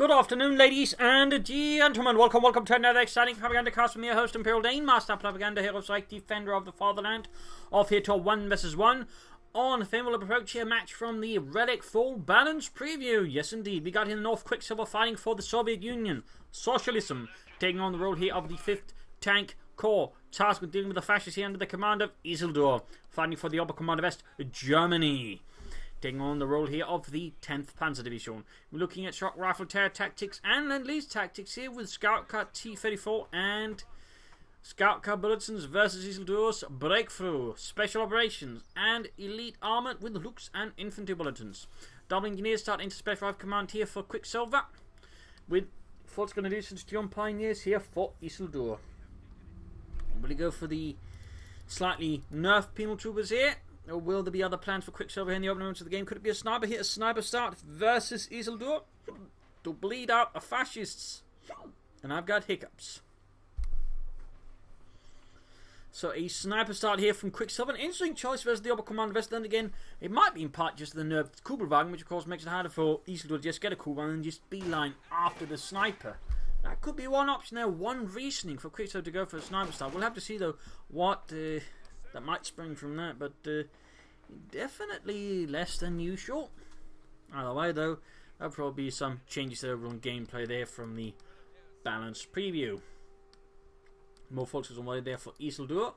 Good afternoon, ladies and gentlemen. Welcome to another exciting Propagandacast from your host, Imperial Dane, Master Propaganda Hero Psych, Defender of the Fatherland. Off here to 1 vs 1 on Favorable Approach here, match from the Relic Full Balance Preview. Yes, indeed. We got here in the North QuickSilver fighting for the Soviet Union, Socialism, taking on the role here of the 5th Tank Corps, tasked with dealing with the fascists here under the command of Isildur, fighting for the Upper Command of West Germany, taking on the role here of the 10th Panzer Division. We're looking at shock rifle terror tactics and Lend-Lease tactics here with Scout Car T-34 and Scout Car Bulletins versus Isildur's Breakthrough, Special Operations, and Elite Armored with Looks and Infantry Bulletins. Double Engineers start into Special Rifle Command here for QuickSilver, with what's going to do since Jump Pioneers here for Isildur. Will he go for the slightly nerfed penal troopers here? Or will there be other plans for QuickSilver here in the opening moments of the game? Could it be a sniper here? A sniper start versus Isildur to bleed out the fascists. And I've got hiccups. So a sniper start here from QuickSilver. An interesting choice versus the Upper Command of West. Then again, it might be in part just the nerfed Kugelwagen, which of course makes it harder for Isildur to just get a Kugelwagen and just beeline after the sniper. That could be one option there, one reasoning for QuickSilver to go for a sniper start. We'll have to see though what that might spring from that, but definitely less than usual. Either way though, there'll probably be some changes to the overall gameplay there from the balanced preview. More focus on way there for Isildur.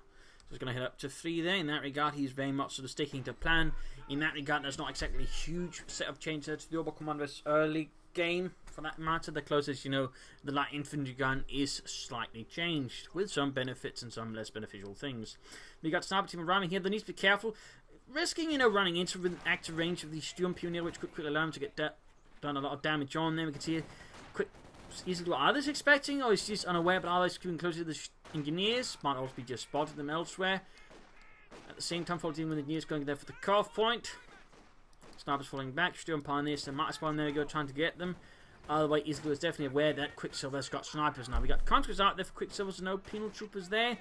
Just going to head up to 3 there. In that regard, he's very much sort of sticking to plan. In that regard, there's not exactly a huge set of changes to the Oberkommander's early game. For that matter, the closest, the light infantry gun is slightly changed, with some benefits and some less beneficial things. We got sniper team around here. They need to be careful, risking running into within active range of the Sturmpioneer, which could quickly allow him to get done a lot of damage on there. We can see it quick. Easily, are they expecting, or is he just unaware? But are they keeping closer to the engineers? Might also be just spotted them elsewhere. At the same time, following with the engineers going there for the cutoff point. Snipers falling back. Sturm Pioneers and might spawn there. We go trying to get them. Either way, Isildur is definitely aware that QuickSilver's got snipers now. We got contractors out there for QuickSilver, so no penal troopers there.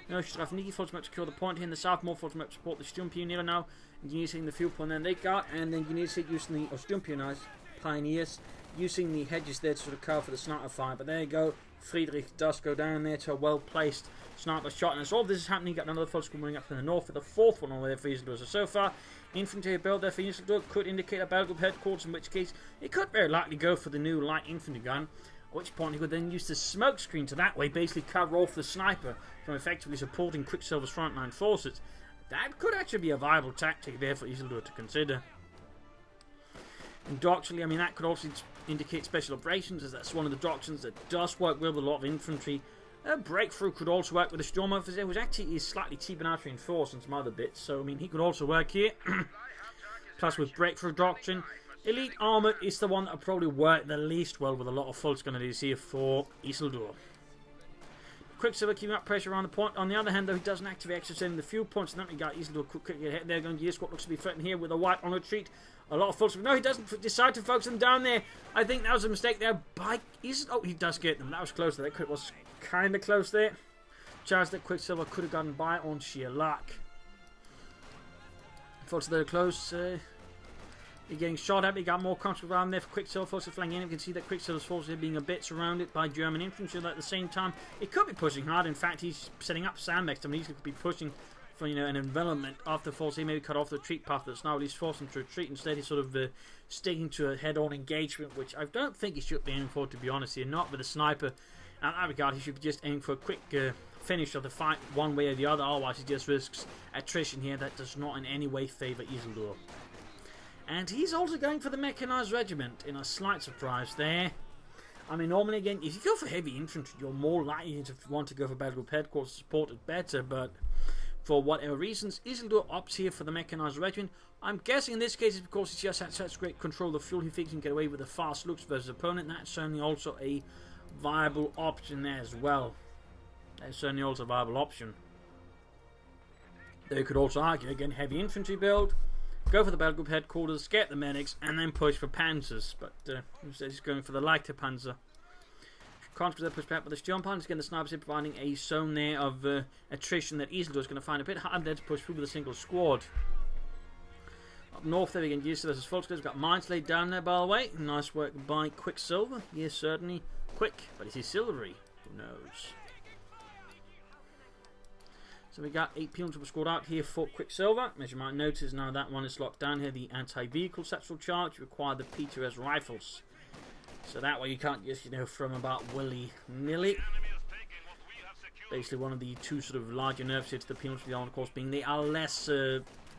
No Strafniki forces to secure the point here in the south. More forces to support the Sturmpioneer now. Engineers hitting the fuel point, then they got, and then engineers hit using the Sturmpioneers Pioneers using the hedges there to sort of cover for the sniper fire. But there you go. Friedrich does go down there to a well-placed sniper shot. And as all this is happening, got another full squad moving up from the north for the 4th one over there for Isildur. So far, infantry build there for Isildur could indicate a battle group headquarters, in which case he could very likely go for the new light infantry gun. At which point he would then use the smoke screen to that way basically cover off the sniper from effectively supporting QuickSilver's frontline forces. That could actually be a viable tactic there for Isildur to consider. And doctrinally, that could also indicate special operations, as that's one of the doctrines that does work with a lot of infantry. Breakthrough could also work with the Storm Officer, which actually is slightly cheap and out-reinforced and some other bits. So, he could also work here. Plus, with Breakthrough Doctrine, Elite Armored is the one that will probably work the least well with a lot of full scanners here for Isildur. QuickSilver keeping up pressure around the point. On the other hand, though, he doesn't activate exercising the fuel points. In that regard, Isildur could quickly get ahead there. Going to use what looks to be threatened here with a white on retreat. A lot of folks. No, he doesn't decide to focus them down there. I think that was a mistake there by Isildur. Oh, he does get them. That was close there. That was kind of close there. Chance that QuickSilver could have gotten by on sheer luck. Folks that are close. You're getting shot at. We got more contact around there for QuickSilver. Folks are flanking in. You can see that QuickSilver's forces are being a bit surrounded by German infantry. At the same time, it could be pushing hard. In fact, he's setting up sandbags. He could be pushing for an envelopment after force. He maybe cut off the retreat path that's now at least forced him to retreat. Instead, he's sort of sticking to a head-on engagement, which I don't think he should be aiming for, to be honest here. Not with a sniper. In that regard, he should be just aiming for a quick finish of the fight one way or the other. Otherwise, he just risks attrition here. That does not in any way favour Isildur. And he's also going for the Mechanized Regiment in a slight surprise there. Normally, again, if you go for heavy infantry, you're more likely to want to go for battle group headquarters, support it better, but for whatever reasons, Isildur opts here for the Mechanized Regiment. I'm guessing in this case it's because he just had such great control of the fuel, he thinks he can get away with the fast looks versus opponent. That's certainly also a viable option there as well. That's certainly also a viable option. They could also argue, again, heavy infantry build, go for the battle group headquarters, get the medics, and then push for panzers. But instead he's going for the lighter panzer. Contractors push back, but the Sturm Pioneers, again, the snipers providing a zone there of attrition that Isildur is going to find a bit hard there to push through with a single squad. Up north there we get used to versus Volkswagen. We've got mines laid down there, by the way. Nice work by QuickSilver. Yes, certainly quick, but is he silvery? Who knows? So we got 8 people scored out here for QuickSilver. As you might notice, now that one is locked down here. The anti-vehicle satchel charge require the P2S rifles. So that way you can't just, you know, throw them about willy-nilly. Basically one of the two sort of larger nerfs here to the penalty beyond, of course, being they are less,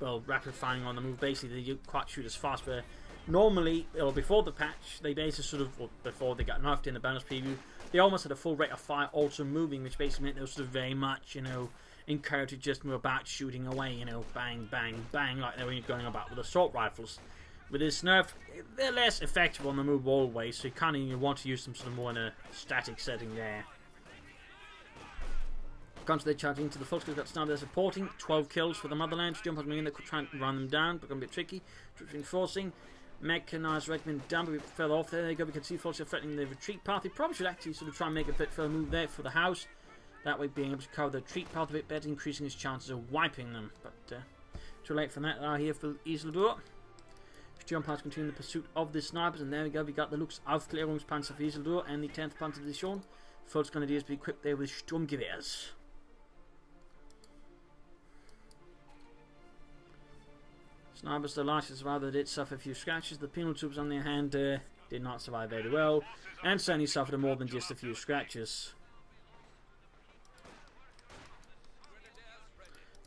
well, rapid firing on the move. Basically they don't quite shoot as fast, where normally, or before the patch, they basically sort of, well, before they got nerfed in the balance preview, they almost had a full rate of fire also moving, which basically meant they were sort of very much, you know, encouraged to just move about shooting away, you know, bang, bang, bang, like they were going about with assault rifles. With this nerf, they're less effective on the move always, so you kind of want to use them sort of more in a static setting there. Constantly charging into the Volkswagen, got started there supporting. 12 kills for the Motherland. Jump on in there, could try and run them down, but going to be tricky. Troops reinforcing. Mechanized regiment down, but we fell off there. There you go, we can see Volkswagen threatening the retreat path. They probably should actually sort of try and make a bit further move there for the house. That way being able to cover the retreat path a bit better, increasing his chances of wiping them. But too late for that. They are here for Isildur. Sturmpanzer continue the pursuit of the snipers, and there we go, we got the looks Aufklärungspanzer for Isildur and the 10th Panzer Division. First going to do is be equipped there with Sturmgewehrs. Snipers, the largest survivor, did suffer a few scratches. The penal troops, on their hand, did not survive very well, and certainly suffered more than just a few scratches.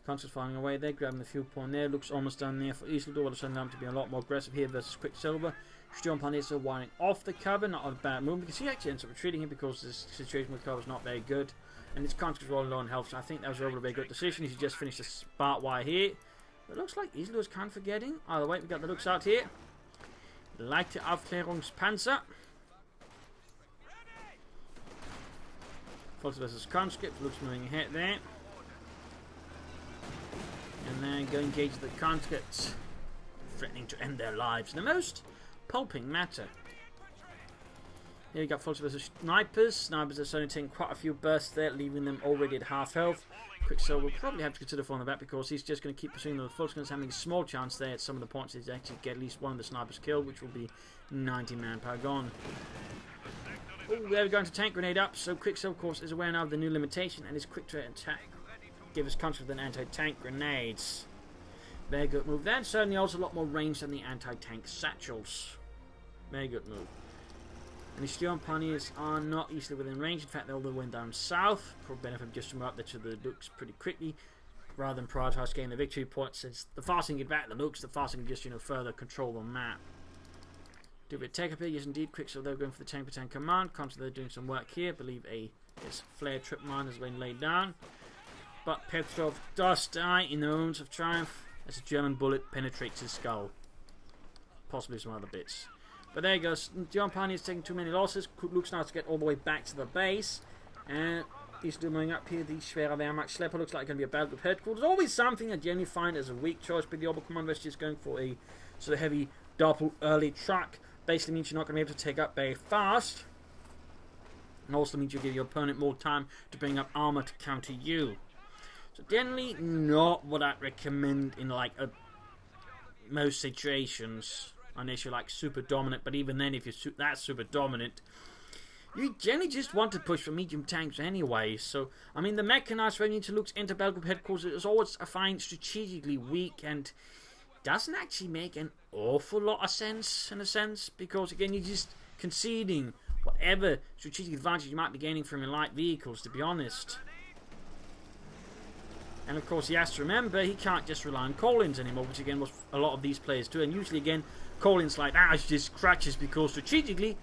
Conscious firing away there, grabbing the fuel point there. Looks almost done there for Isildur. All of a sudden, to be a lot more aggressive here versus QuickSilver. Sturmpanzer is wiring off the cover, not a bad move, because he actually ends up retreating here because this situation with cover is not very good, and his conscious rolling low on health. So I think that was a very good decision. He should just finish the spark wire here. It looks like Isildur's kind of forgetting. Either way, we got the looks out here. Leichte Aufklärungspanzer. Volks versus conscript. Looks moving ahead there. And then go engage the conscripts, threatening to end their lives in the most pulping matter. Here we got Volks versus snipers. Snipers are certainly taking quite a few bursts there, leaving them already at half health. QuickSilver will probably have to consider falling back because he's just going to keep pursuing the Volkswagens, having a small chance there at some of the points to actually get at least one of the snipers killed, which will be 90 manpower gone. Oh, there we go, into tank grenade up. So QuickSilver, of course, is aware now of the new limitation and is quick to attack. Give us contra with an anti-tank grenades. Very good move. Then certainly also a lot more range than the anti-tank satchels. Very good move. And the Sturmpanzers are not easily within range. In fact, they're all the way down south. Probably benefit just to move up there to the looks pretty quickly, rather than prioritise getting the victory points. Since the faster you get back the looks, the faster you can just, you know, further control the map. Do a bit of tech up here. Yes, indeed. QuickSilver, they're going for the tank per tank command. Contra, they're doing some work here. I believe a flare trip mine has been laid down. But Petrov does die in the moments of triumph as a German bullet penetrates his skull. Possibly some other bits. But there he goes. Sturmpanzer is taking too many losses. Looks now to get all the way back to the base. And he's moving up here. The Schwere Wehrmacht Schlepper looks like going to be a battle group headquarters. Always something I generally find as a weak choice. But the Oberkommando is just going for a sort of heavy doppel early truck. Basically means you're not going to be able to take up very fast. And also means you give your opponent more time to bring up armor to counter you. So generally not what I'd recommend in like most situations. Unless you're like super dominant, but even then if you're that super dominant, you generally just want to push for medium tanks anyway. So, I mean, the mechanized regiment looks into battle group headquarters is always, I find, strategically weak and doesn't actually make an awful lot of sense, in a sense, because again, you're just conceding whatever strategic advantage you might be gaining from your light vehicles, to be honest. And of course, he has to remember he can't just rely on Collins anymore, which again was a lot of these players do. And usually, again, Collins like it's just crutches because strategically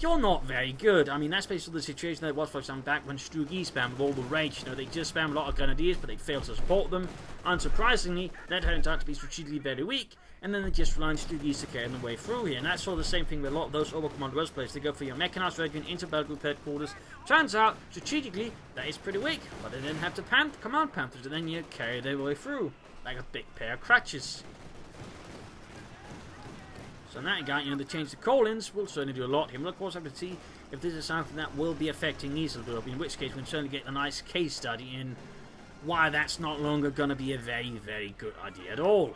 you're not very good. I mean, that's basically the situation that was, for example, back when Stugi spammed with all the rage. You know, they just spammed a lot of grenadiers, but they failed to support them. Unsurprisingly, that turned out to be strategically very weak, and then they just rely on Stugi to carry them way through here. And that's sort of the same thing with a lot of those Oberkommando West players. They go for your mechanized regiment into battle group headquarters. Turns out, strategically, that is pretty weak, but they then have to command Panthers, and then you carry their way through like a big pair of crutches. So in that regard, you know, the change to Collins will certainly do a lot here. We'll of course have to see if this is something that will be affecting Isildur, in which case we can certainly get a nice case study in why that's not longer going to be a very, very good idea at all.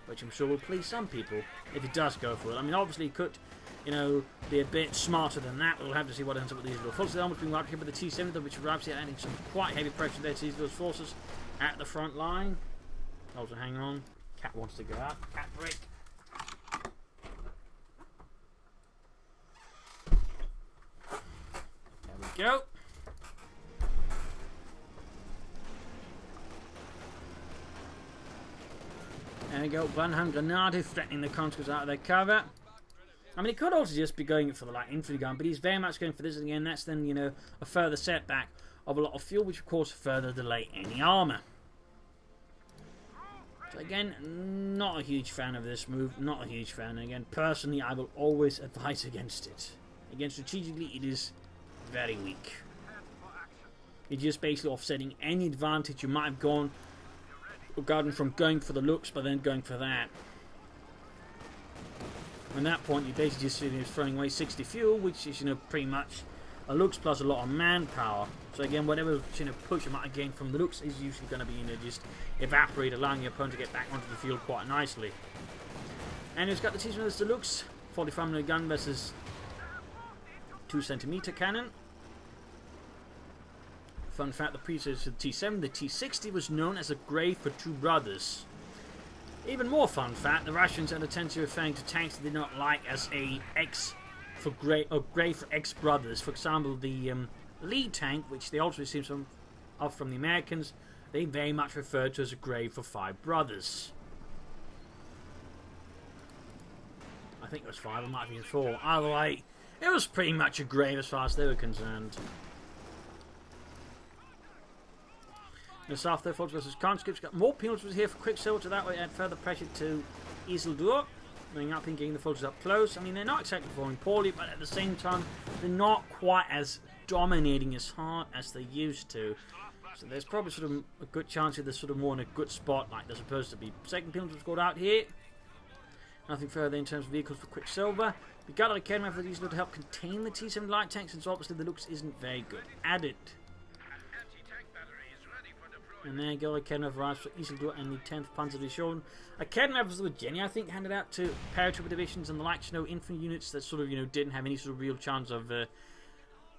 which I'm sure will please some people if it does go for it. I mean, obviously it could, you know, be a bit smarter than that. We'll have to see what ends up with these little forces. Almost being wiped here with the T-70, which arrives here adding some quite heavy pressure there to these little forces at the front line. Also, hang on. Cat wants to go out. Cat break. There we go. There we go. One hand grenade threatening the conscripts out of their cover. I mean, he could also just be going for the light infantry gun, but he's very much going for this. And again, that's then, you know, a further setback of a lot of fuel, which of course further delay any armor. So again, not a huge fan of this move. Not a huge fan. Again, personally, I will always advise against it. Again, strategically, it is very weak. It's just basically offsetting any advantage you might have gone regarding from going for the looks, but then going for that. At that point, you're basically just throwing away 60 fuel, which is, you know, pretty much a looks plus a lot of manpower. So again, whatever, you know, push you might have gained from the looks is usually going to be, you know, just evaporate, allowing your opponent to get back onto the field quite nicely. And it's got the T-70 deluxe, 45mm gun versus 2cm cannon. Fun fact: the previous to the T-7, the T-60 was known as a grave for two brothers. Even more fun fact: the Russians had a tendency of referring to tanks they did not like as a grave for ex-brothers. For example, the lead tank, which they also received some of from the Americans, they very much referred to as a grave for 5 brothers. I think it was 5, it might have been 4. Either way, it was pretty much a grave as far as they were concerned. The South there, folks, versus conscripts. Got more penalties here for QuickSilver, so that way add further pressure to Isildur. Moving up and getting the forces up close. I mean, they're not exactly performing poorly, but at the same time, they're not quite as dominating as hard as they used to. So there's probably sort of a good chance that they're sort of more in a good spot like they're supposed to be. Second penalty was scored out here. Nothing further in terms of vehicles for QuickSilver. We got a cannon for Isildur to help contain the T-7 light tanks, since obviously the looks isn't very good at it. And there you go, a cannon arrives for Isildur and the 10th Panzer Division. A cannon of Virginia, I think, handed out to paratrooper divisions and the likes, you know, infantry units that sort of, you know, didn't have any sort of real chance of,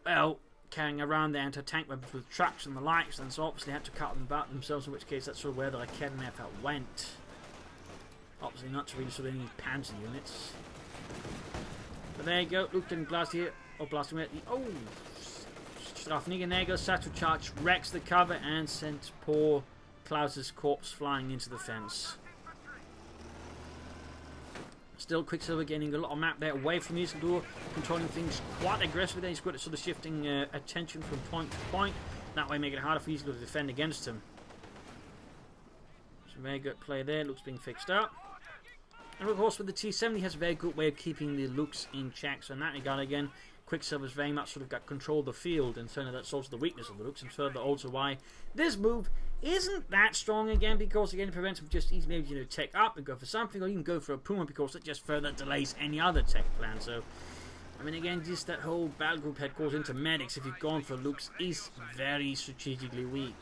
well, carrying around their anti-tank weapons with trucks and the likes, and so obviously had to cut them about themselves, in which case that's sort of where the cannon effort went. Obviously not to really sort of any panzer units. But there you go, looked and blast here, or blasting at the, oh, Strafnigan, there goes Satchel Charge, wrecks the cover and sent poor Klaus's corpse flying into the fence. Still, QuickSilver gaining a lot of map there away from Isildur, controlling things quite aggressively there. He's good at sort of shifting attention from point to point. That way, making it harder for Isildur to defend against him. So, very good play there. Looks being fixed up. And of course, with the T-70, he has a very good way of keeping the looks in check. So, in that regard, again, QuickSilver's very much sort of got control of the field, and certainly that's also the weakness of the looks, and further also why this move isn't that strong again, because again it prevents him just easily maybe, you know, tech up and go for something, or even go for a Puma, because it just further delays any other tech plan. So I mean, again, just that whole battle group headquarters into medics, if you've gone for looks, is very strategically weak.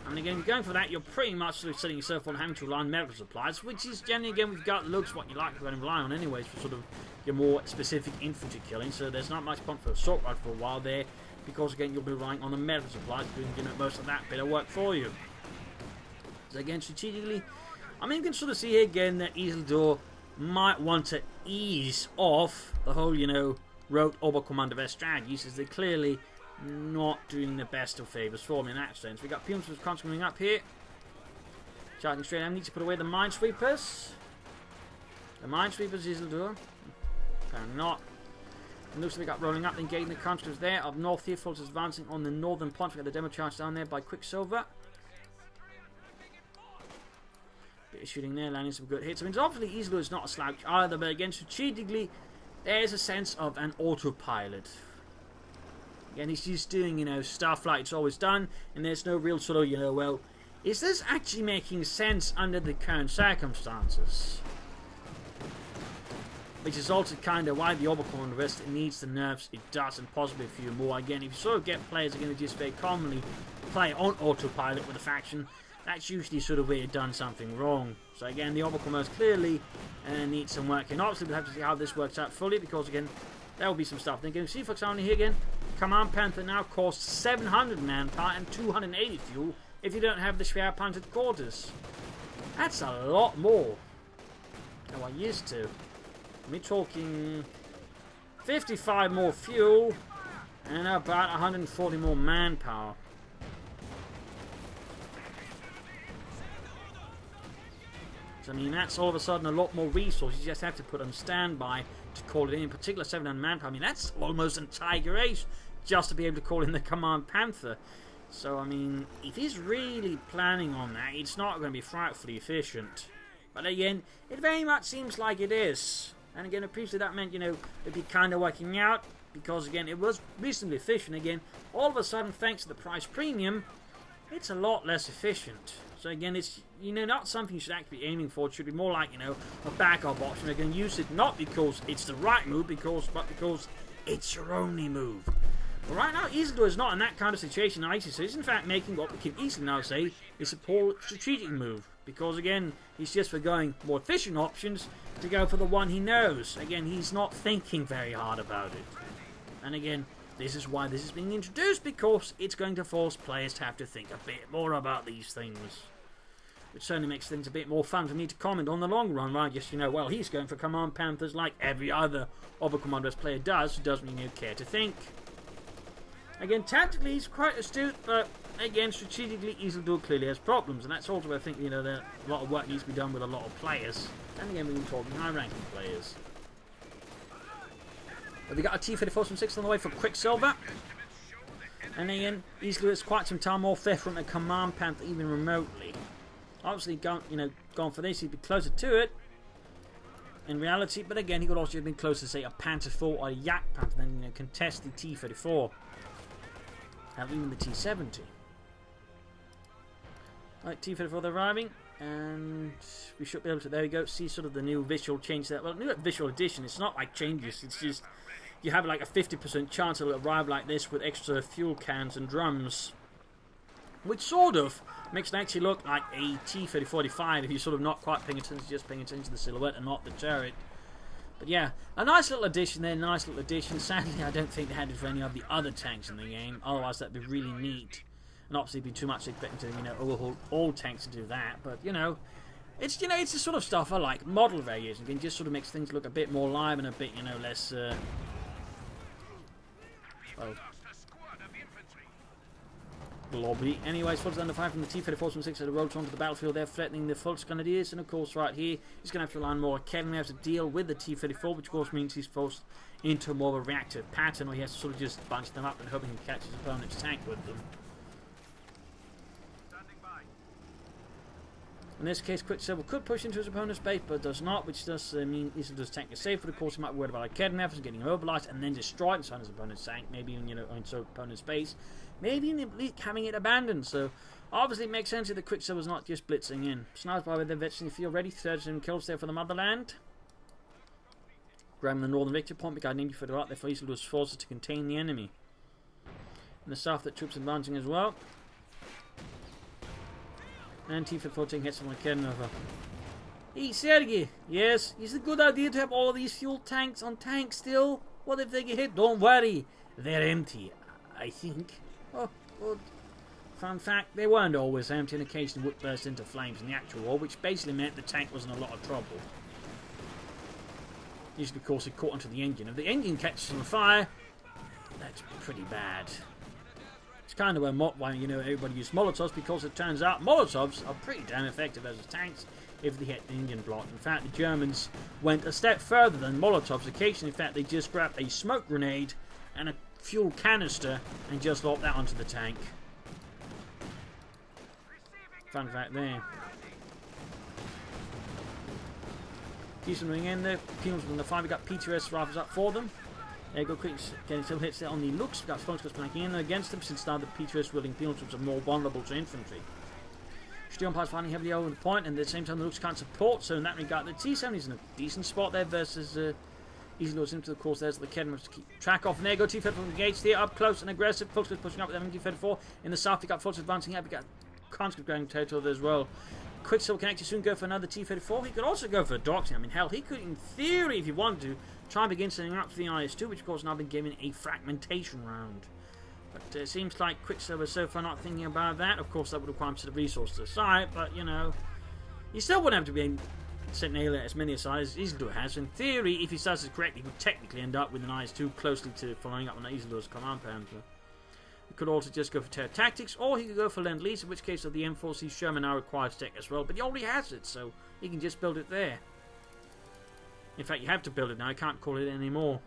I mean, again, if you're going for that, you're pretty much sort of setting yourself on having to rely on medical supplies, which is generally, again, we've got looks what you like to rely on anyways for sort of your more specific infantry killing. So there's not much point for assault rifle for a while there, because again, you'll be relying on the medical supplies doing, you know, most of that bit of work for you. So again, strategically, I mean, you can sort of see here again that Isildur might want to ease off the whole, you know, rote Oberkommando strategy, since they're clearly not doing the best of favours for me in that sense. We got Pumas coming up here. Charging straight. I need to put away the minesweepers. The minesweepers, Isildur. Apparently not. And looks like we got rolling up, engaging the conscripts there. Up north here, forces advancing on the northern punch. We got the demo charge down there by QuickSilver. Bit of shooting there, landing some good hits. I mean, obviously Isildur is not a slouch either, but again, strategically, there's a sense of an autopilot. Again, he's just doing, you know, stuff like it's always done, and there's no real sort of, you know, well, is this actually making sense under the current circumstances? Which is also kind of why the Oberkommando West needs the nerfs it does, and possibly a few more. Again, if you sort of get players are going to just very commonly play on autopilot with a faction, that's usually sort of where you've done something wrong. So again, the overcommers clearly need some work. And obviously we'll have to see how this works out fully, because again, there will be some stuff. Then you can see, for example, here again, Command Panther now costs 700 manpower and 280 fuel if you don't have the Schwer Panzer quarters. That's a lot more than I used to. We're talking 55 more fuel and about 140 more manpower. So I mean, that's all of a sudden a lot more resources. You just have to put on standby to call it in particular 700 manpower. I mean, that's almost an entire race just to be able to call in the Command Panther. So I mean, if he's really planning on that, it's not going to be frightfully efficient. But again, it very much seems like it is. And again, previously that meant, you know, it'd be kind of working out, because again, it was reasonably efficient. Again, all of a sudden, thanks to the price premium, it's a lot less efficient. So again, it's, you know, not something you should actually be aiming for. It should be more like, you know, a backup option. You're going to use it not because it's the right move, but because it's your only move. But right now, Isildur is not in that kind of situation. So he's in fact making what we can easily now say is a poor strategic move. Because again, he's just forgoing more efficient options to go for the one he knows. Again, he's not thinking very hard about it. And again, this is why this is being introduced, because it's going to force players to have to think a bit more about these things. Which certainly makes things a bit more fun for me to comment on the long run, right? Just, you know, well, he's going for Command Panthers like every other Overcommanders player does, who doesn't really care to think. Again, tactically he's quite astute, but again, strategically Isildur clearly has problems, and that's also where I think, you know, that a lot of work needs to be done with a lot of players. And again, we've been talking high-ranking players. But we got a T-34 from 6 on the way for QuickSilver. And again, Isildur has quite some time off there from a Command Panther, even remotely. Obviously, gone for this, he'd be closer to it in reality, but again, he could also have been closer to, say, a Panther 4 or a Yak Panther, then, you know, contest the T-34. And even the T-70. Right, T-34 they're arriving, and we should be able to, there we go, see sort of the new visual change there. Well, new visual addition, it's not like changes, it's just, you have like a 50% chance it'll arrive like this with extra fuel cans and drums. Which sort of makes it actually look like a T-3045 if you're sort of not quite paying attention, just paying attention to the silhouette and not the turret. But yeah, a nice little addition there, nice little addition. Sadly, I don't think they had it for any of the other tanks in the game, otherwise that'd be really neat. And obviously it'd be too much expecting to, you know, overhaul all tanks to do that, but you know, it's the sort of stuff I like. Model variation, it just sort of makes things look a bit more live and a bit, you know, less, well, blobby. Anyways, Fultz under fire from the T-34 from 6 at the road onto the battlefield there, threatening the Fultz Grenadiers, and of course right here, he's going to have to rely on more Kevin. He has to deal with the T-34, which of course means he's forced into more of a reactive pattern, where he has to sort of just bunch them up and hoping he catches his opponent's tank with them. In this case, QuickSilver could push into his opponent's base, but does not, which does mean Isildur's tank is safe, but of course he might be worried about Kednev and getting immobilized and then destroyed inside his opponent's tank, maybe in, you know, inside opponent's base, maybe in having it abandoned. So obviously it makes sense that the QuickSilver's not just blitzing in. Sniped by the vets in the field ready, 37 kills there for the motherland. Grabbing the northern victory point, we got an injury for the right there for Isildur's forces to contain the enemy. In the south, the troops advancing as well. And T-34 taking hits from the Kednova. Hey, Sergey! Yes, is it a good idea to have all these fuel tanks on tanks still? What if they get hit? Don't worry, they're empty, I think. Oh, good. Fun fact, they weren't always empty, and occasionally would burst into flames in the actual war, which basically meant the tank was in a lot of trouble. Usually, of course, it caught onto the engine. If the engine catches on fire, that's pretty bad. It's kind of why, you know, everybody used Molotovs, because it turns out Molotovs are pretty damn effective as tanks if they hit the engine block. In fact, the Germans went a step further than Molotovs. Occasionally, in fact, they just grabbed a smoke grenade and a fuel canister and just lobbed that onto the tank. Fun fact there. Decent ring in there. Penals from the 5. We got PTS rifles up for them. There you go, quick, getting some hits there on the looks. We've got Frontkos planking in against them, since now the PTS wielding penal troops are more vulnerable to infantry. Steel Empires fighting heavily over the point, and at the same time the looks can't support, so in that regard the T-70 is in a decent spot there versus Isildur into the course. There's the Kednov to keep track of, and there you go, T-34 engaged here, up close and aggressive. Frontkos pushing up with them, T-34 in the south. We got Frontkos advancing here, we got conscript going territory as well. QuickSilver can actually soon go for another T-34. He could also go for a docking. I mean, hell, he could, in theory, if he wanted to, try and begin setting up for the IS-2, which of course now been given a fragmentation round. But it seems like QuickSilver so far not thinking about that. Of course, that would require him to the resources to the side, but, you know, he still wouldn't have to be setting as many aside as Isildur has. In theory, if he does it correctly, he would technically end up with an IS-2 closely to following up on Isildur's command panther. He could also just go for terror tactics, or he could go for Lend-Lease, in which case the M4C Sherman now requires tech as well, but he already has it, so he can just build it there. In fact, you have to build it now, I can't call it anymore.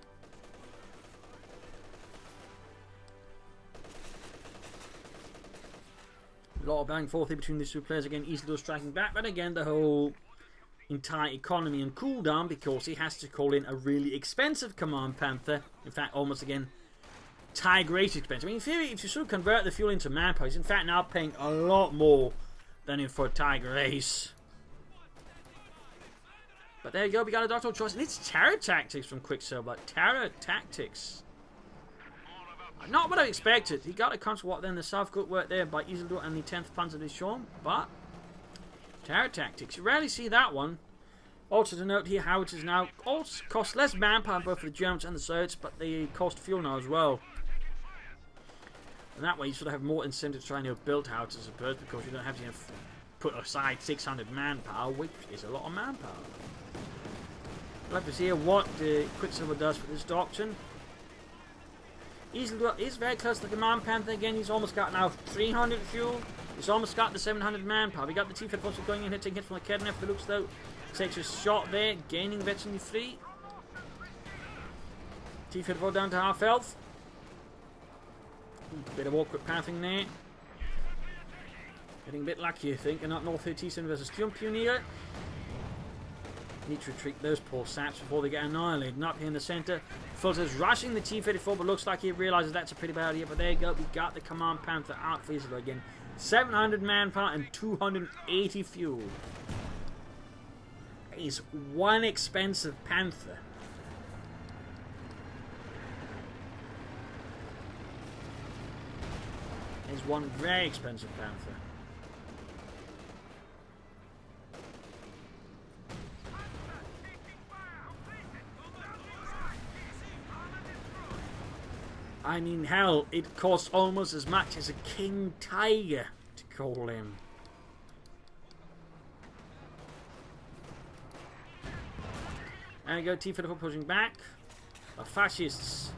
A lot of back and forth here between these two players. Again, Isildur striking back, but again, the whole entire economy and cooldown, because he has to call in a really expensive command panther. In fact, almost again, Tiger Ace expensive. I mean, in theory, if you sort of convert the fuel into manpower, he's in fact now paying a lot more than for Tiger Ace. But there you go, we got a doctoral choice, and it's terror tactics from QuickSilver. Terror tactics. Not what I expected. He got a constant what then the South good work there by Isildur and the 10th Panzer Division, but terror tactics. You rarely see that one. Also to note here, howitzers now also cost less manpower both for the Germans and the Soviets, but they cost fuel now as well. And that way you sort of have more incentive to try and build howitzers, I suppose, because you don't have to put aside 600 manpower, which is a lot of manpower. We'll have to see what QuickSilver does for this doctrine. Isildur is very close to the command panther again. He's almost got now 300 fuel. He's almost got the 700 manpower. We got the T-34 going in here, taking hits from the Kednev. The looks though takes a shot there, gaining veteran 3. T-34 down to half health. Bit of awkward pathing there. Getting a bit lucky, I think, and not North 37 versus Kyumpun here. Need to retreat those poor saps before they get annihilated. And up here in the centre, Fulton's rushing the T-34, but looks like he realises that's a pretty bad idea. But there you go, we got the Command Panther out for Isildur again. 700 manpower and 280 fuel. He's one expensive Panther. He's one very expensive Panther. I mean, hell, it costs almost as much as a King Tiger to call him. There you go, T-34 pushing back. The fascists.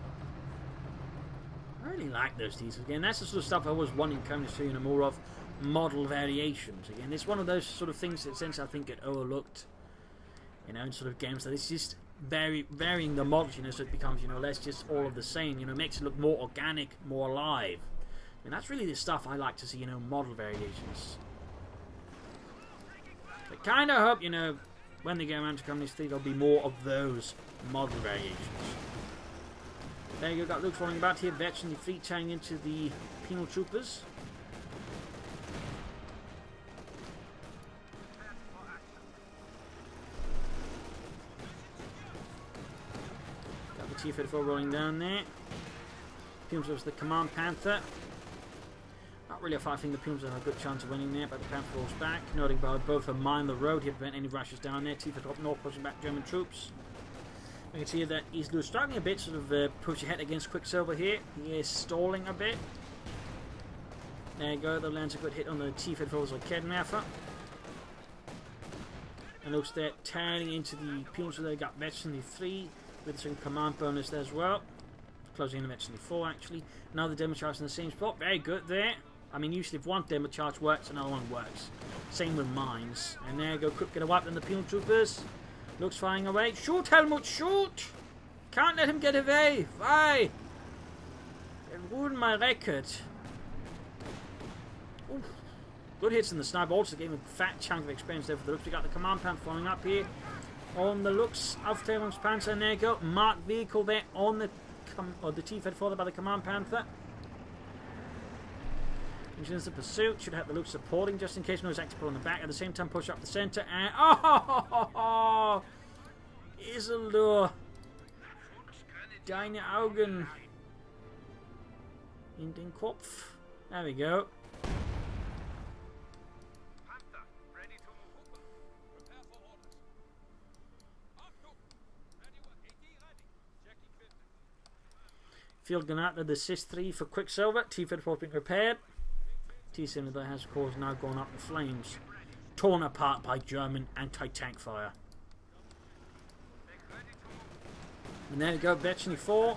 I really like those T's again. That's the sort of stuff I was wanting coming to see more of model variations. Again, it's one of those sort of things that since I think get overlooked, in sort of games that it's just varying the models, so it becomes, less just all of the same, makes it look more organic, more alive. And that's really the stuff I like to see, model variations. I kind of hope, when they go around to Company's Fleet, there'll be more of those model variations. There you go, got Luke falling about here, veteran the fleet turning into the penal troopers. T-34 rolling down there. Pumes was the Command Panther. Not really a fight. I think the Pumes have a good chance of winning there, but the Panther rolls back. Noting by both a mine the road here to prevent any rushes down there. T-34 up north pushing back German troops. We can see that Isildur struggling a bit, sort of push ahead against QuickSilver here. He is stalling a bit. There you go, the lands a good hit on the T-34's like Kednaffer. And looks they're turning into the Pumes, so they got veteran 3. With some command bonus there as well. Closing in eventually 4 actually. Another demo charge in the same spot. Very good there. I mean, usually if one demo charge works, another one works. Same with mines. And there you go. Quick get a wipe on the penal troopers. Looks flying away. Shoot, Helmut, shoot! Can't let him get away. Why? It ruined my record. Oof. Good hits in the sniper. Also gave him a fat chunk of experience there for the looks. We got the command panther following up here. On the looks of Taylor's Panther, and there you go, marked vehicle there on the T-34 by the Command Panther. Engines of pursuit should have the looks supporting just in case no one's active on the back. At the same time, push up the centre and Isildur, deine Augen in den Kopf. There we go. Field gun out to the Sis-3 for QuickSilver. T-54 being repaired. T-74 has, of course, now gone up in flames. Torn apart by German anti-tank fire. And there we go, Veteran 4.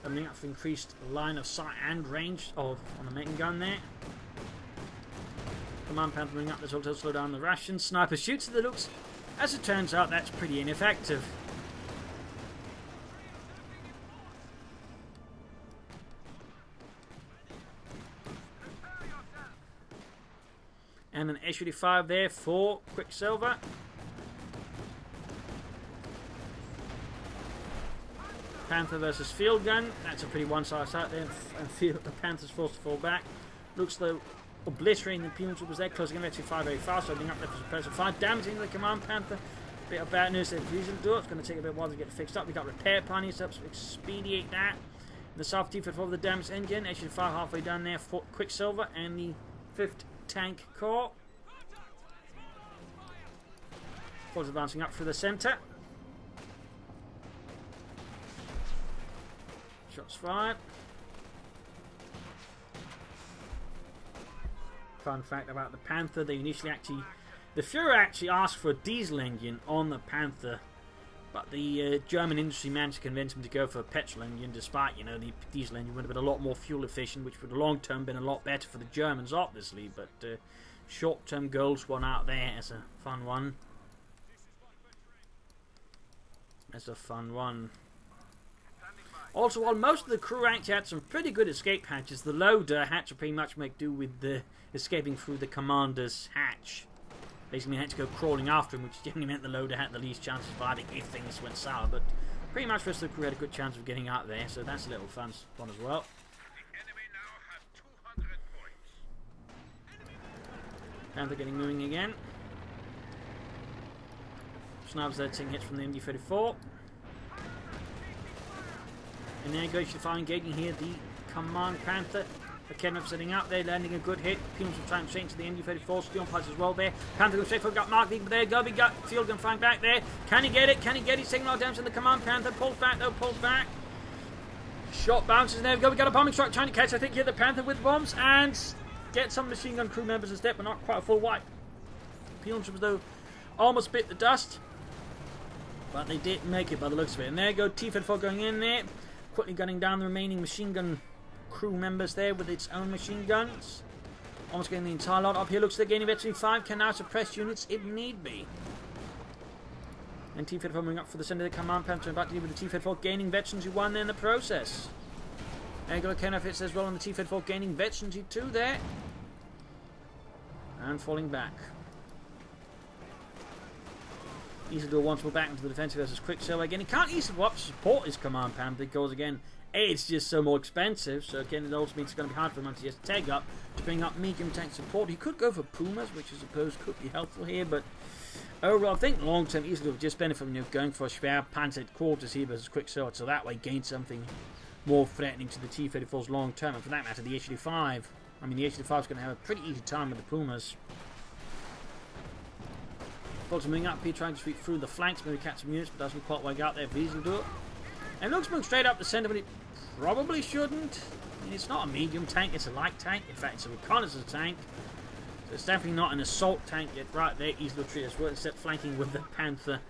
Coming up for increased line of sight and range on the main gun there. Command Panther bringing up this auto slow down the rations. Sniper shoots at the looks. As it turns out, that's pretty ineffective. And an H-85 there for QuickSilver. Panther versus field gun. That's a pretty one-sided out there. And the Panther's forced to fall back. Looks though obliterating the Puma troopers there. Closing H-85 very fast. Opening up left for suppressive fire. Damaging the Command Panther. Bit of bad news there for Isildur. It's going to take a bit of while to get it fixed up. We've got repair pioneers up to expedite that. And the South T-54 the damaged engine. H-85 halfway down there for QuickSilver. And the 5th Tank Corps. Forwards advancing up through the centre. Shots fired. Fun fact about the Panther, the Fuhrer actually asked for a diesel engine on the Panther, but the German industry managed to convince him to go for a petrol engine, despite, you know, the diesel engine would have been a lot more fuel efficient, which would have long term been a lot better for the Germans, obviously, but short term goals won out there as a fun one. Also, while most of the crew actually had some pretty good escape hatches, the loader had to pretty much make do with escaping through the commander's hatch. Basically, had to go crawling after him, which generally meant the loader had the least chance of surviving if things went sour. But pretty much the rest of the crew had a good chance of getting out there, so that's a little fun as well. Panther getting moving again. Snipers there taking hits from the MD-34. And there goes your fire engaging here the Command Panther. The Kenrup setting up there, landing a good hit. Pumas will try and change to the MD-34. Steel pipes as well there. Panther goes straight for got Mark Lee, but there go. We got field gun flying back there. Can he get it? Can he get it? Taking a lot of damage to the Command Panther. Pulls back though, pulls back. Shot bounces. There we go. We got a bombing strike trying to catch, I think, here the Panther with bombs and get some machine gun crew members instead, but not quite a full wipe. Pumas though almost bit the dust. But they did make it by the looks of it. And there you go, T-54 going in there. Quickly gunning down the remaining machine gun crew members there with its own machine guns. Almost getting the entire lot up here. Looks like gaining Veteran 5 can now suppress units if need be. And T-54 moving up for the centre of the Command Panther. About to deal with the T-54 gaining Veterans who won there in the process. There you go, Kenrup hits as well on the T-54 gaining Veterans who 2 there. And falling back. Isildur wants to go back into the defensive versus QuickSilver again. He can't easily up to support his Command Panther because, again, it's just so more expensive. So, again, it also means it's going to be hard for him to just tag up to bring up medium tank support. He could go for Pumas, which I suppose could be helpful here, but overall, I think long term Isildur would just benefit from going for a Schwer Panzer quarters here versus QuickSilver, so that way gain something more threatening to the T-34's long term, and for that matter, the H-85. I mean, the H-85 is going to have a pretty easy time with the Pumas. Bolton moving up here, trying to sweep through the flanks, maybe catch some units, but doesn't quite work out there for Isildur. And looks moving straight up the centre, but it probably shouldn't. I mean, it's not a medium tank, it's a light tank. In fact, it's a reconnaissance tank. So it's definitely not an assault tank yet. Right there, Isildur tree as well, except flanking with the Panther.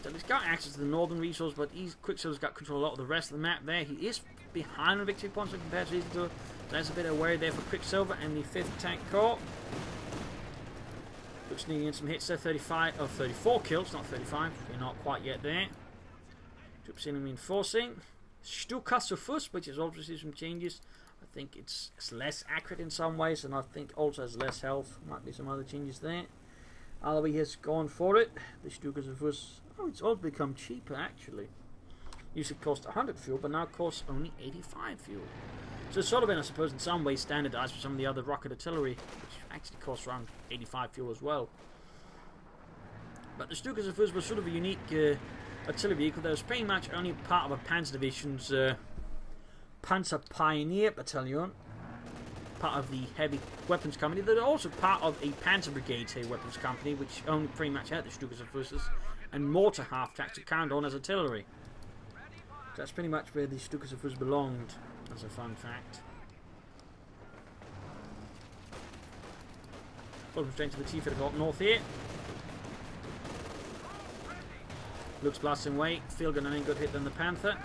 So he's got access to the northern resource, but QuickSilver's got control of a lot of the rest of the map there. He is behind on victory points compared to Isildur. That's a bit of worry there for QuickSilver and the 5th Tank Corps. Looks needing some hits there, 34 kills, not 35. We're not quite yet there. Troops in and reinforcing. Stukassufus, which has also seen some changes. I think it's less accurate in some ways, and I think also has less health. Might be some other changes there. Alawi has gone for it. The Stukassufus, oh, it's all become cheaper actually. Used to cost 100 fuel, but now costs only 85 fuel. So it's sort of been, I suppose, in some ways standardized for some of the other rocket artillery, which actually costs around 85 fuel as well. But the Stukassufus was sort of a unique artillery vehicle that was pretty much only part of a Panzer Division's Panzer Pioneer Battalion, part of the Heavy Weapons Company. They're also part of a Panzer Brigade's Heavy Weapons Company, which only pretty much had the Stukassufus and mortar half-tracks to count on as artillery. So that's pretty much where the Stukas of Fus belonged, as a fun fact. Pulling straight to the T-34 up north here. Looks blasting away. Field gun an good hit than the Panther.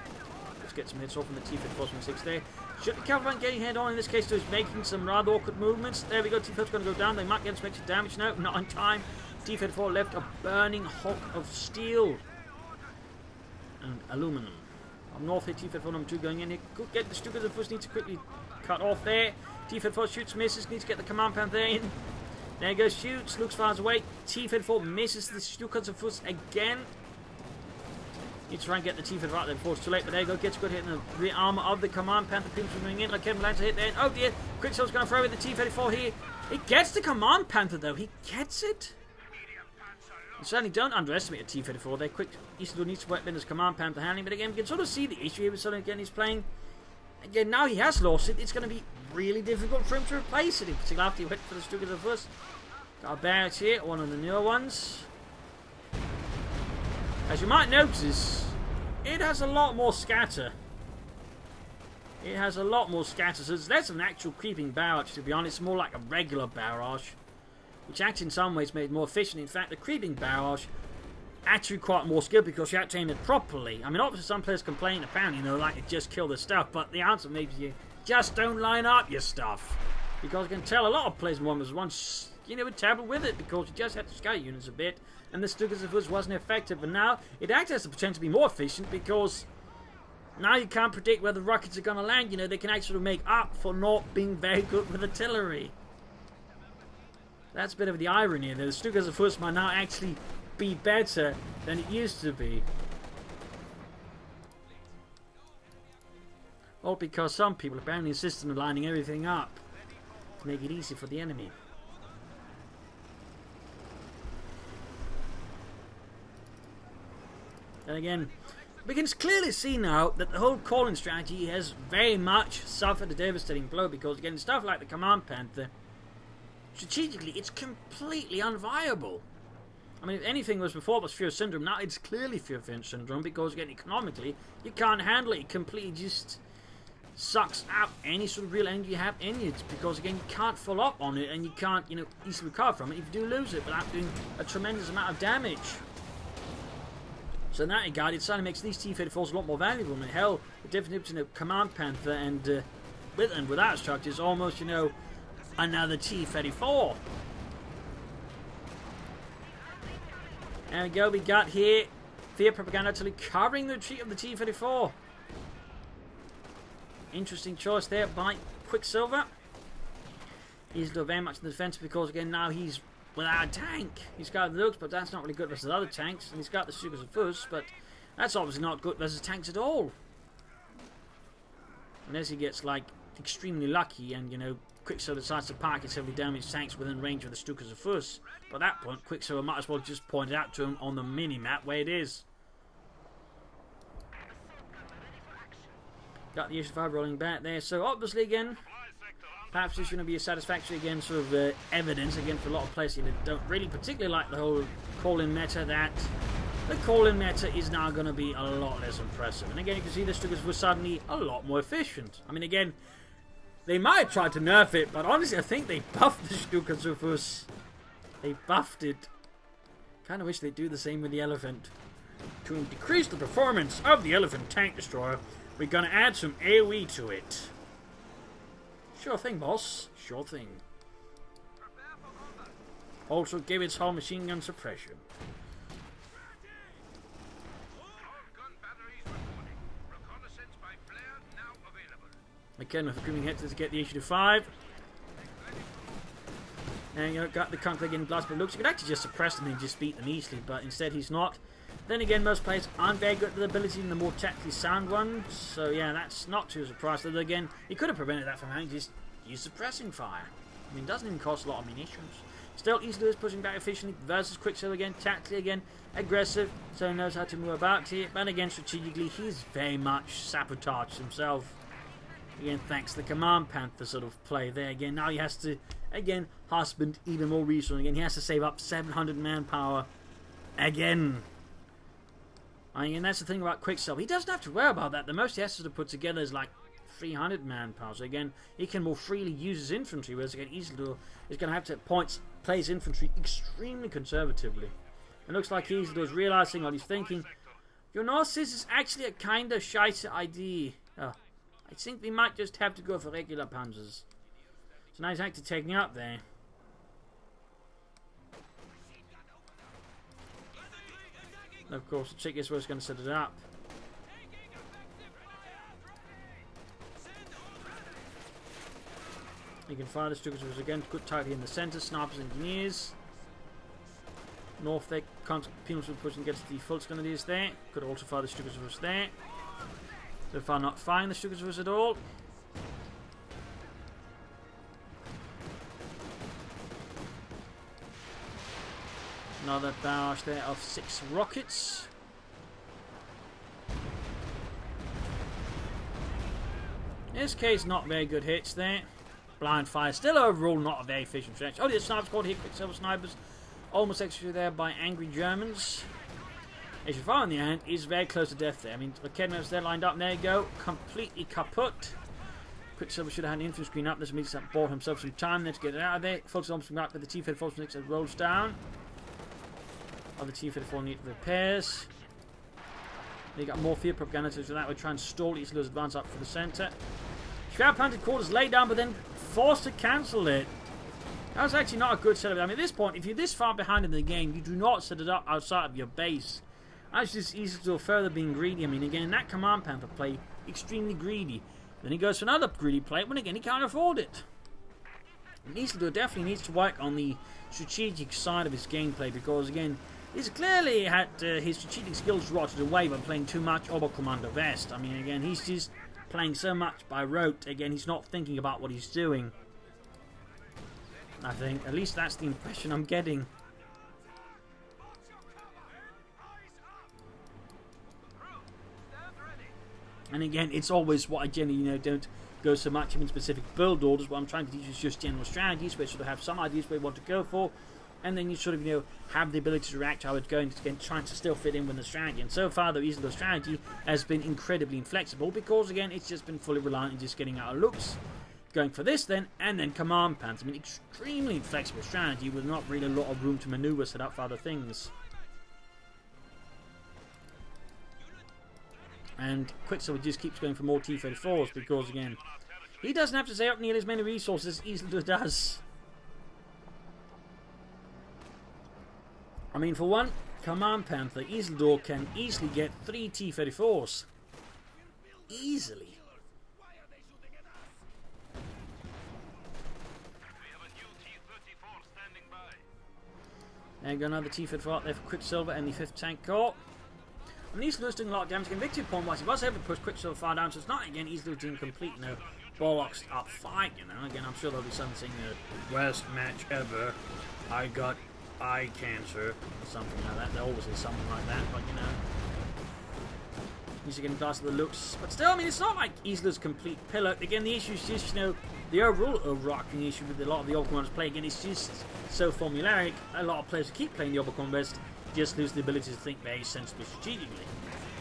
Let's get some hits off on the T-34 there. Should the Cavalry getting head on in this case, so he's making some rather awkward movements. There we go, T-34's going to go down. They might get some extra damage now. Not in time. T-34 left a burning hulk of steel and aluminum. Up north here, T-34 number 2 going in here. Could get the Stukas of Fus, need to quickly cut off there. T-34 shoots, misses, needs to get the Command Panther in. There he goes, shoots, looks far away. T-34 misses the Stukas of Fus again. Needs to try and get the T-34 out there before it's too late, but there you go, gets a good hit in the rear armour of the Command Panther. Pimps moving in, like Kevin Lancer hit there. Oh dear, QuickSilver's going to throw in the T-34 here. He gets the Command Panther though, he gets it. You certainly don't underestimate a T-34 there. Isildur needs to work in his Command Panther handling, but again, we can sort of see the issue here. So again, he's playing. Again, now he has lost it. It's going to be really difficult for him to replace it, in particular after he went for the Stukas of Fus. Got a barracks here, one of the newer ones. As you might notice, it has a lot more scatter. It has a lot more scatter, so it's less of an actual creeping barrage, to be honest. It's more like a regular barrage, which actually in some ways made it more efficient. In fact, the creeping barrage actually required more skill because you had to aim it properly. I mean, obviously some players complain, apparently, you know, like it just kill their stuff, but the answer may be you just don't line up your stuff. Because I can tell a lot of players was once, you know, were terrible with it because you just had to scout units a bit, and the Stukas of Fus wasn't effective. But now it actually has the potential to be more efficient because now you can't predict where the rockets are going to land. You know, they can actually make up for not being very good with artillery. That's a bit of the irony there. The Stukas of Fus might now actually be better than it used to be. All because some people apparently insist on lining everything up to make it easy for the enemy. And again, we can clearly see now that the whole calling strategy has very much suffered a devastating blow because, again, stuff like the Command Panther, strategically, it's completely unviable. I mean, if anything was before it was Fear Syndrome, now it's clearly Fear Syndrome because, again, economically, you can't handle it. It completely just sucks out any sort of real energy you have in it because, again, you can't follow up on it and you can't, you know, easily recover from it if you do lose it without doing a tremendous amount of damage. So in that regard, it certainly makes these T-34s a lot more valuable. I mean, hell, the difference between a Command Panther and with and without structure is almost, you know, another T-34. There we go, we got here Fear Propaganda actually covering the retreat of the T-34. Interesting choice there by QuickSilver. He's still very much in the defense because, again, now he's without a tank. He's got the looks, but that's not really good versus other tanks. And he's got the Stukas of Fus, but that's obviously not good versus tanks at all. Unless he gets, like, extremely lucky and, you know, QuickSilver decides to park his heavily damaged tanks within range of the Stukas of Fus. But at that point, QuickSilver might as well just point it out to him on the mini-map where it is. Got the issue 5 rolling back there. So obviously, again, perhaps this is going to be a satisfactory, again, sort of evidence, again, for a lot of players that don't really particularly like the whole call-in meta, that the call-in meta is now going to be a lot less impressive. And again, you can see the Stukas were suddenly a lot more efficient. I mean, again, they might have tried to nerf it, but honestly, I think they buffed the Stukas of Fus. They buffed it. Kind of wish they'd do the same with the Elephant. To decrease the performance of the Elephant Tank Destroyer, we're going to add some AoE to it. Sure thing, boss. Sure thing. Also give its hull machine gun suppression. Again, with the creaming heads to get the issue to 5. And you got the Conqueror getting blast, but looks, you could actually just suppress them and just beat them easily, but instead he's not. Then again, most players aren't very good at the ability in the more tactically sound ones, so yeah, that's not too surprised. Although again, he could have prevented that from having just used suppressing fire. I mean, it doesn't even cost a lot of munitions. Still, Isildur is pushing back efficiently versus QuickSilver again, tactically again, aggressive, so he knows how to move about here. But again, strategically, he's very much sabotaged himself. Again, thanks to the Command Panther sort of play there. Again, now he has to, again, husband even more resources. Again, he has to save up 700 manpower. Again. I mean, and that's the thing about QuickSilver. He doesn't have to worry about that. The most he has to put together is like 300 manpower. So again, he can more freely use his infantry, whereas again, Isildur is going to have to play his infantry extremely conservatively. It looks like Isildur is realizing what he's thinking. You know, this is actually a kind of shite idea. Oh, I think we might just have to go for regular panzers. So now he's actually taking up there. And of course, the trick is where he's going to set it up. You can fire the Stukas again. Good target in the centre. Snipers, engineers. North there. Penals will push against the full grenadiers there. Could also fire the Stukas there. So far, not firing the Stukas at all. Another barrage there of 6 rockets. In this case, not very good hits there. Blind fire, still overall not a very efficient stretch. Oh, the snipers caught here, QuickSilver snipers. Almost executed there by angry Germans. As you fire in the end, is very close to death there. I mean, the Kedmers there lined up, there you go. Completely kaput. QuickSilver should have had an infantry screen up. This means that bought himself some time there to get it out of there. Focuses almost back, but the T-34 6 rolls down. Other T-34 need repairs. They got more field propaganda, so that would try and stall Isildur's advance up for the centre. Shroud planted quarters laid down, but then forced to cancel it. That was actually not a good setup. I mean, at this point, if you're this far behind in the game, you do not set it up outside of your base. That's just Isildur further being greedy. I mean, again, in that command panther play, extremely greedy. Then he goes for another greedy play, when again, he can't afford it. And Isildur definitely needs to work on the strategic side of his gameplay, because again, he's clearly had his strategic skills rotted away by playing too much Oberkommando West. I mean, again, he's just playing so much by rote. Again, he's not thinking about what he's doing. I think, at least that's the impression I'm getting. And again, it's always what I generally, don't go so much in specific build orders. What I'm trying to teach is just general strategies, where you sort of have some ideas where you want to go for, and then you sort of, have the ability to react how it's going, again, trying to still fit in with the strategy. And so far, the Isildur's strategy has been incredibly inflexible, because again, it's just been fully reliant on just getting out of looks. Going for this then, and then command pants. I mean, extremely inflexible strategy with not really a lot of room to maneuver set up for other things. And QuickSilver just keeps going for more T-34s, because again, he doesn't have to save up nearly as many resources as Isildur does. I mean, for one command panther, Isildur can easily get 3 T-34s. Easily. There you go, another T-34 out there for QuickSilver and the 5th Tank Corps. I mean, Isildur's doing a lot of damage. Again, victory point wise, he was able to push QuickSilver far down, so it's not again Isildur's doing complete, bollocks up fight, Again, I'm sure there'll be something, worst match ever. I got eye cancer, or something like that. There always is something like that, but he's getting past the looks. But still, I mean, it's not like Isildur's complete pillar. Again, the issue is just, the overall overarching issue with a lot of the Oberkommanders play, again, it's just so formulaic. A lot of players who keep playing the Oberkommanders just lose the ability to think very sensibly strategically.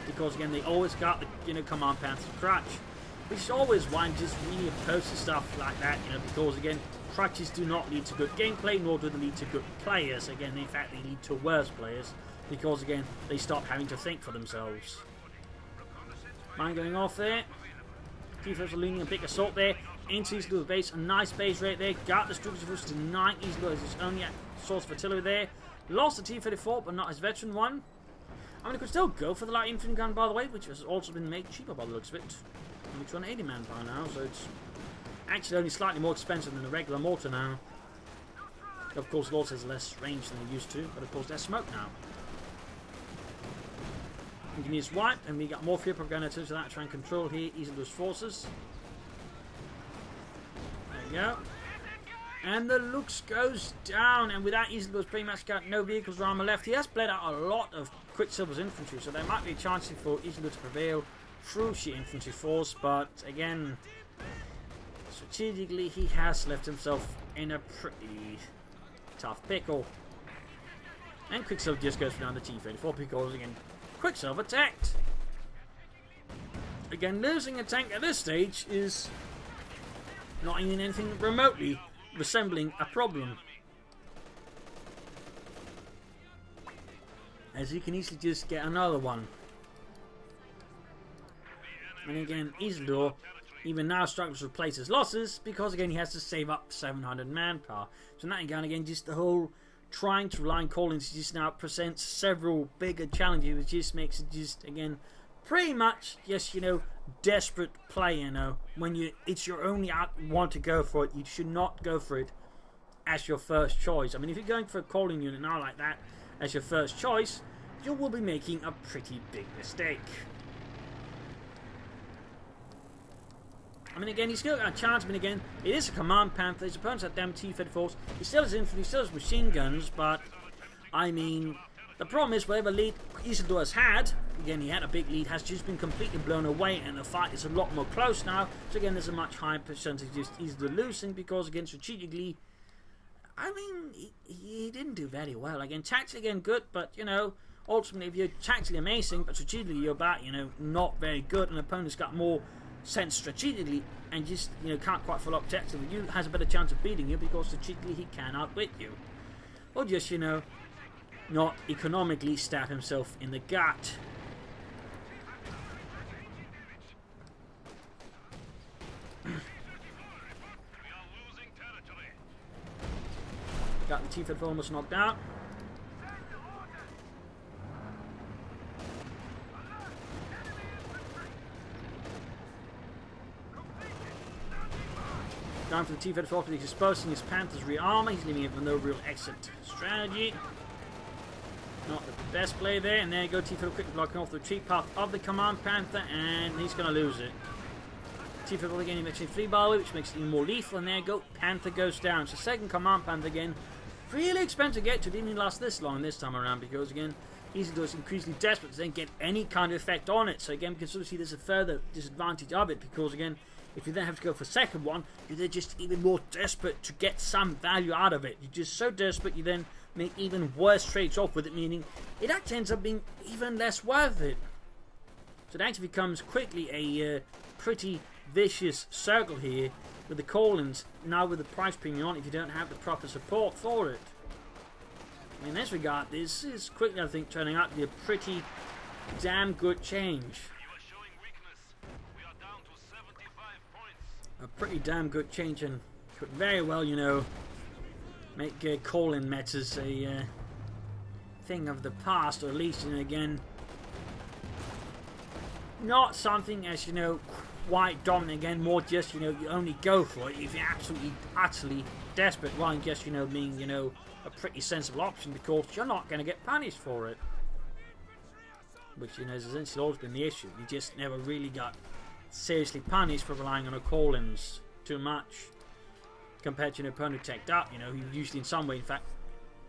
Because, again, they always got the, command panther crutch. Which is always why I'm just really opposed to stuff like that, because, again, crutches do not lead to good gameplay, nor do they lead to good players. Again, in fact, they lead to worse players. Because, again, they stop having to think for themselves. Mine going off there. T-34s are leading a big assault there. Into Isildur's base. A nice base right there. Got the Stukas to 9. Isildur has his only source of artillery there. Lost the T-34, but not his veteran one. I mean, it could still go for the light infantry gun, by the way, which has also been made cheaper by the looks of it. Only 280 manpower now, so it's actually only slightly more expensive than a regular mortar now. Of course, it also has less range than it used to, but of course, there's smoke now. Engineers wiped, and we got more field propaganda to that to try and control here Isildur's forces. There you go. And the looks goes down, and with that, Isildur's pretty much got no vehicles or armor left. He has bled out a lot of QuickSilver's infantry, so there might be a chance for Isildur to prevail through sheer infantry force, but again, strategically, he has left himself in a pretty tough pickle. And QuickSilver just goes for down the T-34 because, again, QuickSilver tanked. Again, losing a tank at this stage is not even anything remotely resembling a problem. As you can easily just get another one. And again, Isildur even now struggles to replace his losses because again he has to save up 700 manpower. So now again just the whole trying to rely on call-ins just now presents several bigger challenges, which just makes it just again pretty much just, you know, desperate play, you know. When it's your only want to go for it, you should not go for it as your first choice. I mean, if you're going for a calling unit now like that as your first choice, you will be making a pretty big mistake. I mean, again, he's still got a chance. I mean, again, it is a command panther. His opponent's had damn T-34s. He still has infantry, he still has machine guns, but I mean, the problem is whatever lead Isildur has had, again, he had a big lead, has just been completely blown away, and the fight is a lot more close now. So again, there's a much higher percentage just Isildur losing because again, strategically, I mean, he didn't do very well. Again, tactically, again, good, but you know, ultimately, if you're tactically amazing, but strategically you're about, you know, not very good, and the opponent's got more sense strategically and just, you know, can't quite follow up tactically, you has a better chance of beating you because strategically he can outwit you, or just, you know, not economically stab himself in the gut. Got the T-34 almost knocked out. Down for the T-34, he's exposing his Panther's rear armor. He's leaving it with no real exit strategy. Not the best play there. And there you go, T-34 quickly blocking off the retreat path of the Command Panther, and he's going to lose it. T-34 again, eventually free by the way, which makes it even more lethal. And there you go, Panther goes down. So second Command Panther again. Really expensive to get to. Didn't even last this long this time around because again, Isildur is increasingly desperate to then get any kind of effect on it. So again, we can sort of see there's a further disadvantage of it because again, if you then have to go for a second one, you're then just even more desperate to get some value out of it. You're just so desperate, you then make even worse trades off with it, meaning it actually ends up being even less worth it. So it actually becomes quickly a pretty vicious circle here with the call-ins, now with the price premium on if you don't have the proper support for it. In this regard, this is quickly, I think, turning out to be a pretty damn good change. A pretty damn good change, and could very well, you know, make call-in metas a thing of the past, or at least, you know, again, not something as, you know, quite dominant. Again, more just, you know, you only go for it if you're absolutely, utterly desperate, rather than just, you know, being, you know, a pretty sensible option because you're not going to get punished for it. Which, you know, has essentially always been the issue. You just never really got seriously punished for relying on a call-ins too much compared to an opponent teched up, you know, who usually in some way, in fact,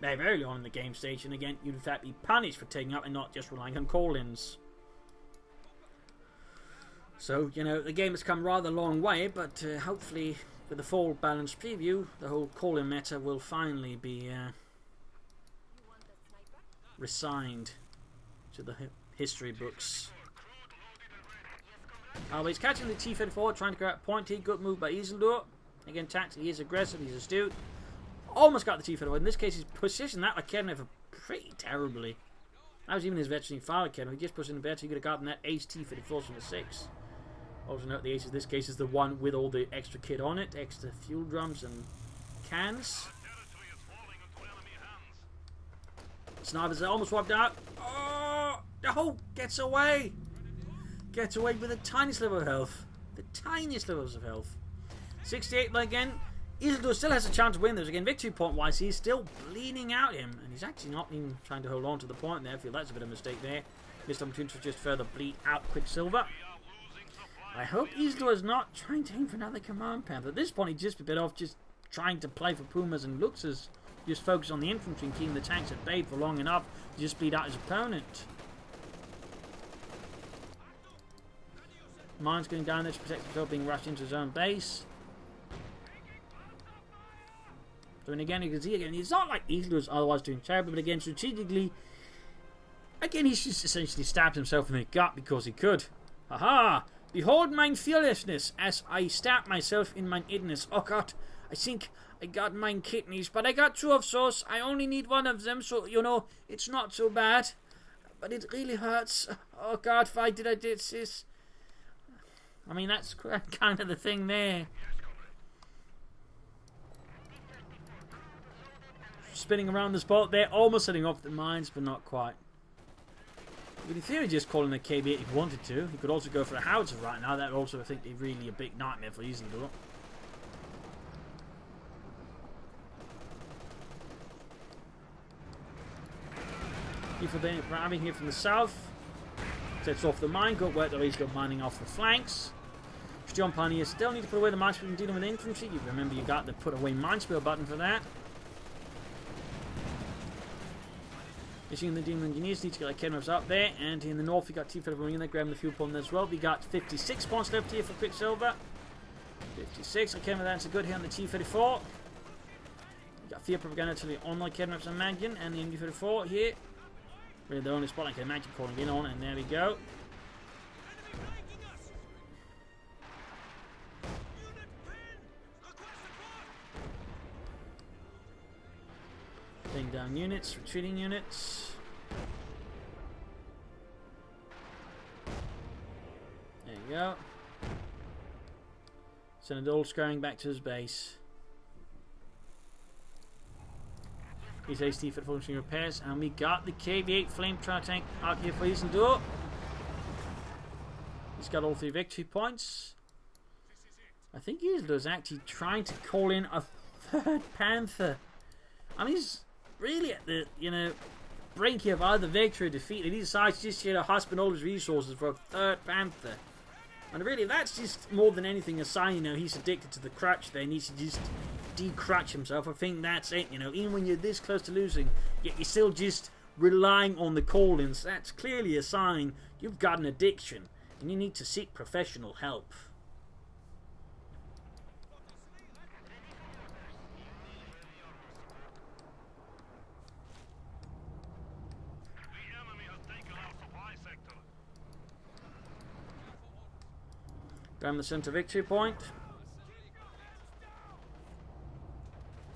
very early on in the game stage, and again, you'd in fact be punished for taking up and not just relying on call-ins. So, you know, the game has come rather a long way, but hopefully with the full balanced preview, the whole call-in meta will finally be resigned to the history books. He's catching the T-34, trying to go out point here. Good move by Isildur. Again, tactically, he's aggressive, he's astute. Almost got the T-34. In this case, he's positioned that Academy pretty terribly. That was even his veteran fire Academy. He just pushed in the better, he could have gotten that ace T-34 from the 6. Also note the ace in this case is the one with all the extra kit on it, extra fuel drums and cans. Snipers are almost wiped out. Oh, gets away! Gets away with the tiniest level of health. The tiniest levels of health. 68, but again, Isildur still has a chance to win those. Again, victory point wise, he's still bleeding out him. And he's actually not even trying to hold on to the point there. I feel that's a bit of a mistake there. Missed opportunity to just further bleed out QuickSilver. I hope Isildur is not trying to aim for another Command Panther. At this point, he's just a bit off just trying to play for Pumas and looks as just focus on the infantry and keeping the tanks at bay for long enough to just bleed out his opponent. Mine's going down there to protect himself being rushed into his own base. So, and again, you can see again, it's not like Isildur is otherwise doing terrible, but again, strategically, Again, he's just essentially stabbed himself in the gut because he could. Haha! Behold mine fearlessness as I stab myself in mine idness. Oh god, I think I got mine kidneys, but I got 2 of those. I only need 1 of them, so, you know, it's not so bad. But it really hurts. Oh god, why did I do this? I mean, that's kind of the thing there. Spinning around the spot there, almost setting off the mines, but not quite. But in theory, just calling a KB8 if he wanted to. He could also go for a howitzer right now. That would also, I think, be really a big nightmare for Isildur. If they're grabbing here from the south, sets off the mine. Good work though, he's got mining off the flanks. Jump on here. Still need to put away the minesweeper and dealing with infantry. You remember you got the put away minesweeper button for that. Issuing the demon engineers need to get like Kenrevs up there, and in the north we got T-34 Marine grabbing the fuel pump as well. We got 56 points left here for QuickSilver. 56. I came with that's a good hit on the T-34. We got Fear Propaganda to the online Kenrevs and Magian, and the MD-34 here. Really the only spot I can imagine calling in on, and there we go. Laying down units, retreating units. There you go. Send it all scurrying back to his base. He's hasty for functioning repairs, and we got the KV-8 flame tank out here for Isildur. He's got all 3 victory points. I think Isildur's actually trying to call in a 3rd panther. I mean, he's really at the, you know, brink of either victory or defeat, and he decides just, you know, husband all his resources for a 3rd panther. And really, that's just more than anything a sign, you know, he's addicted to the crutch there, he needs to just decrutch himself. I think that's it, you know, even when you're this close to losing, yet you're still just relying on the call-ins. That's clearly a sign you've got an addiction, and you need to seek professional help. Down the center victory point.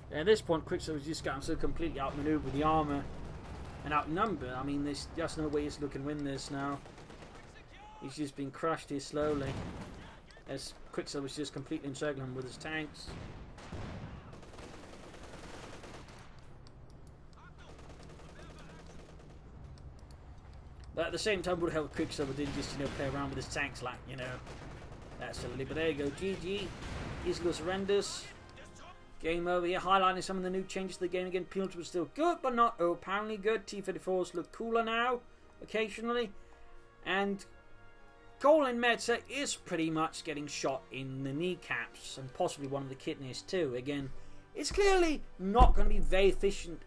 At this point, QuickSilver's just gotten so completely outmaneuvered with the armor and outnumbered. I mean, there's just no way he's looking to win this now. He's just been crushed here slowly, as QuickSilver's just completely encircling him with his tanks. But at the same time, would help QuickSilver didn't just, you know, play around with his tanks like, you know, that's silly. But there you go, GG. Isildur surrenders. Game over here, highlighting some of the new changes to the game again. Penalty was still good, but not apparently good. T-34s look cooler now, occasionally. And Colin Metzer is pretty much getting shot in the kneecaps, and possibly one of the kidneys too. Again, it's clearly not going to be very efficient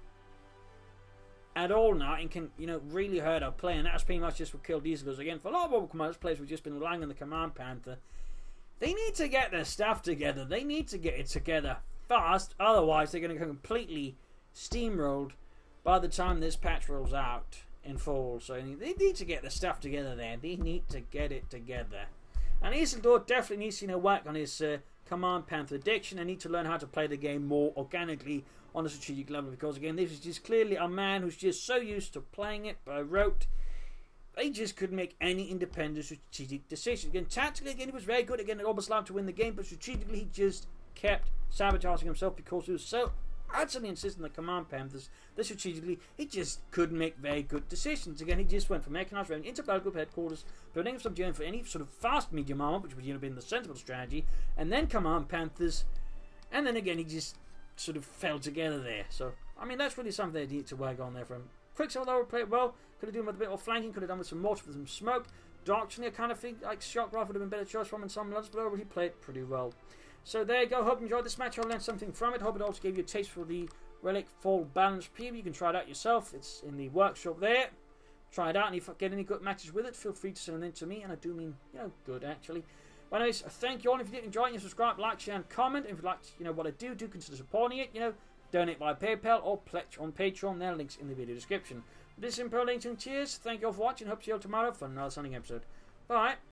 at all now, and can, you know, really hurt our play. And that's pretty much just what killed Isildur. Again, for a lot of World War Commanders players, we've just been relying on the Command Panther. They need to get their stuff together. They need to get it together fast, otherwise they're going to get completely steamrolled by the time this patch rolls out in fall. So they need to get their stuff together there. They need to get it together. And Isildur definitely needs to, you know, work on his Command Panther addiction and need to learn how to play the game more organically on a strategic level, because again, this is just clearly a man who's just so used to playing it by rote. They just couldn't make any independent strategic decisions. Again, tactically, again, he was very good. Again, it almost allowed him to win the game, but strategically, he just kept sabotaging himself because he was so utterly insistent on the Command Panthers that strategically, he just couldn't make very good decisions. Again, he just went from mechanized raiding into battle group headquarters, building up some journey for any sort of fast medium armor, which would, you know, been the sensible strategy, and then Command Panthers, and then again, he just sort of fell together there. So, I mean, that's really something they need to work on there from QuickSilver. Though played well, could have done with a bit more flanking, could have done with some mortar, with some smoke. Darkly, I kind of think like Shock Rifle would have been better choice from in some lots, but overall he played pretty well. So there you go. Hope you enjoyed this match. I learned something from it. Hope it also gave you a taste for the Relic Fall Balance preview. You can try it out yourself. It's in the workshop there. Try it out, and if you get any good matches with it, feel free to send them in to me, and I do mean, you know, good actually. But anyways, thank you all. If you did enjoy it, you subscribe, like, share, and comment. And if you like, you know, what I do consider supporting it. You know, donate by PayPal or pledge on Patreon. There are links in the video description. This is Pro Links and cheers. Thank you all for watching. Hope to see you all tomorrow for another Sonic episode. Bye.